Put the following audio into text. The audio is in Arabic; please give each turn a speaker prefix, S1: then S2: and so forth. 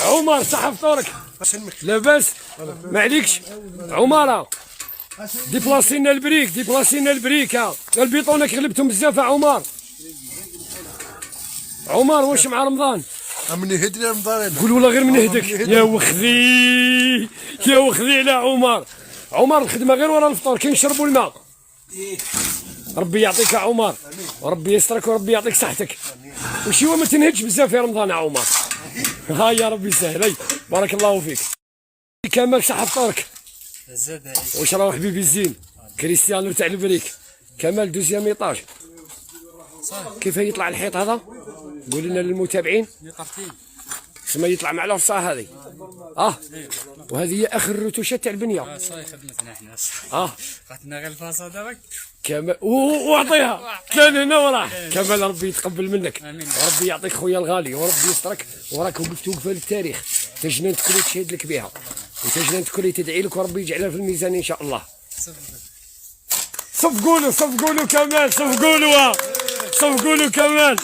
S1: عمر صحة فطورك لاباس ما عليكش عمر ديبلاسينا البريك ديبلاسينا البريك البيطونه غلبتهم بزاف يا عمر عمر واش مع رمضان
S2: من يهدني رمضان
S1: قول ولا غير من يهدك يا وخذي يا وخذي على عمر عمر الخدمه غير ورا الفطور كي نشربوا الماء ربي يعطيك يا عمر وربي يسترك وربي يعطيك صحتك وشي ما تنهكش بزاف في رمضان يا عمر ها يا ربي يسهل بارك الله فيك كمال صحة فطورك واش راهو حبيبي الزين كريستيانو تاع البريك كمال دوزيام ايطاج كيف يطلع الحيط هذا قول لنا للمتابعين سما يطلع مع العصا هذه وهذه هي اخر الرتوشات تاع البنيه
S3: صاي خدمتنا احنا خدنا غير الفاصه دابك
S1: كمال واعطيها كان هنا وراه كمال ربي يتقبل منك وربي يعطيك خويا الغالي وربي يسترك وراك وقفت وقفه للتاريخ تجنان تكوني تشهد لك بها وتجنان تكوني تدعي لك وربي يجعلها في الميزان ان شاء الله صفقوا له كمال صفقوا له كمال